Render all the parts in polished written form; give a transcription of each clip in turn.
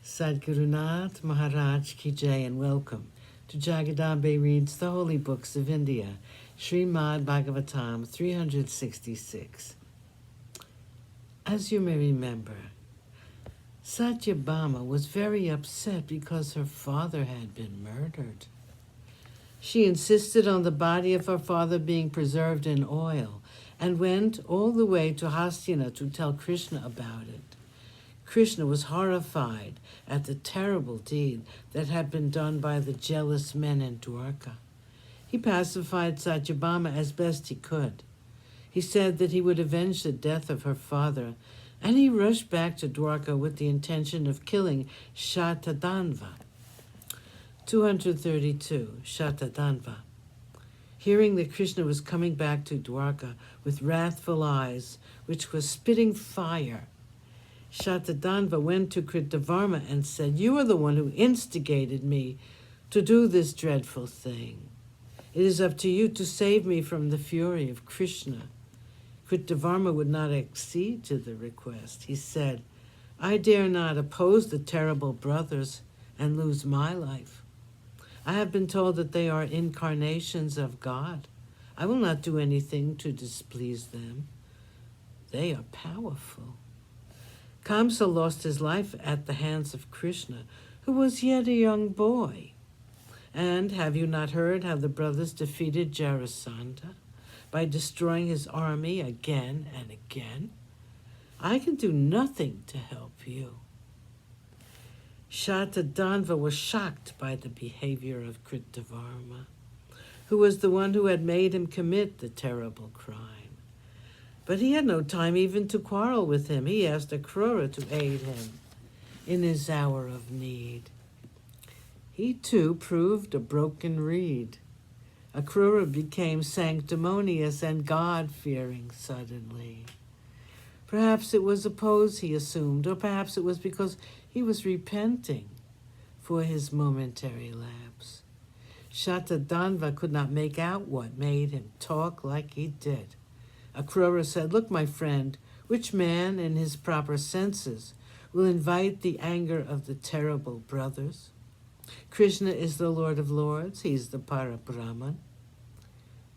Sadgurunath Maharaj Ki Jai, and welcome to Jagadambe Reads the Holy Books of India, ShrimadBhagavatam366. As you may remember, Satyabhama was very upset because her father had been murdered. She insisted on the body of her father being preserved in oil and went all the way to Hastina to tell Krishna about it. Krishna was horrified at the terrible deed that had been done by the jealous men in Dwarka. He pacified Satyabhama as best he could. He said that he would avenge the death of her father, and he rushed back to Dwarka with the intention of killing Shatadanva. 232. Shatadanva. Hearing that Krishna was coming back to Dwarka with wrathful eyes, which was spitting fire, Shatadanva went to Kritavarma and said, "You are the one who instigated me to do this dreadful thing. It is up to you to save me from the fury of Krishna." Kritavarma would not accede to the request. He said, "I dare not oppose the terrible brothers and lose my life. I have been told that they are incarnations of God. I will not do anything to displease them. They are powerful." Kamsa lost his life at the hands of Krishna, who was yet a young boy. And have you not heard how the brothers defeated Jarasandha by destroying his army again and again? I can do nothing to help you. Shatadanva was shocked by the behavior of Kritavarma, who was the one who had made him commit the terrible crime. But he had no time even to quarrel with him. He asked Akrura to aid him in his hour of need. He too proved a broken reed. Akrura became sanctimonious and God-fearing suddenly. Perhaps it was a pose he assumed, or perhaps it was because he was repenting for his momentary lapse. Shatadanva could not make out what made him talk like he did. Akrura said, "Look, my friend, which man in his proper senses will invite the anger of the terrible brothers? Krishna is the Lord of Lords. He's the Parabrahman.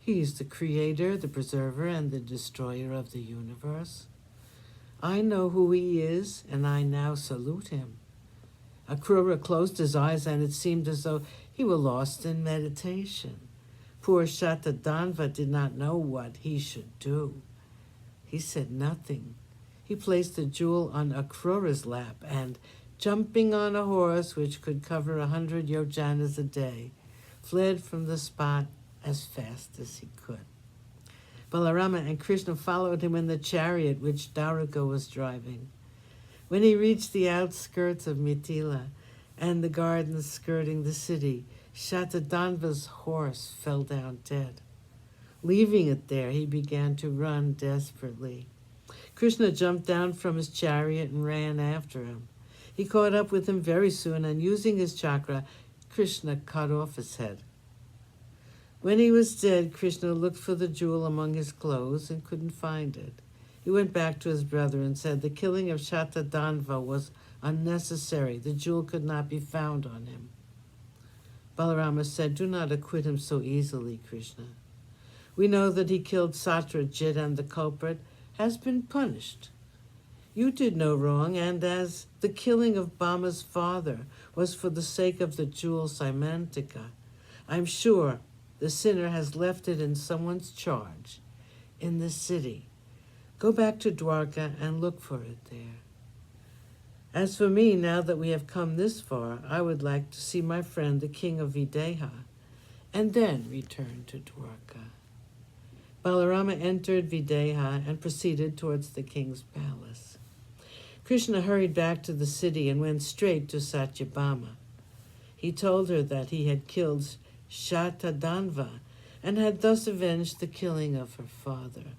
He's the creator, the preserver, and the destroyer of the universe. I know who he is, and I now salute him." Akrura closed his eyes, and it seemed as though he were lost in meditation. Poor Shatadanva did not know what he should do. He said nothing. He placed the jewel on Akrura's lap and, jumping on a horse which could cover 100 yojanas a day, fled from the spot as fast as he could. Balarama and Krishna followed him in the chariot which Dwaraka was driving. When he reached the outskirts of Mithila and the gardens skirting the city, Shatadanva's horse fell down dead. Leaving it there, he began to run desperately. Krishna jumped down from his chariot and ran after him. He caught up with him very soon, and using his chakra, Krishna cut off his head. When he was dead, Krishna looked for the jewel among his clothes and couldn't find it. He went back to his brother and said the killing of Shatadanva was unnecessary. The jewel could not be found on him. Balarama said, "Do not acquit him so easily, Krishna. We know that he killed Satyajit, and the culprit has been punished. You did no wrong, and as the killing of Bhama's father was for the sake of the jewel Saimantika, I'm sure the sinner has left it in someone's charge in the city. Go back to Dwarka and look for it there. As for me, now that we have come this far, I would like to see my friend, the king of Videha, and then return to Dwarka." Balarama entered Videha and proceeded towards the king's palace. Krishna hurried back to the city and went straight to Satyabhama. He told her that he had killed Shatadanva and had thus avenged the killing of her father.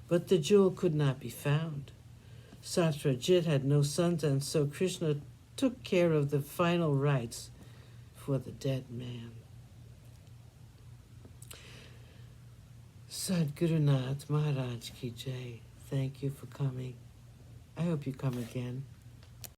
But the jewel could not be found. Satyajit had no sons, and so Krishna took care of the final rites for the dead man. Sadgurunath Maharaj Ki Jai. Thank you for coming. I hope you come again.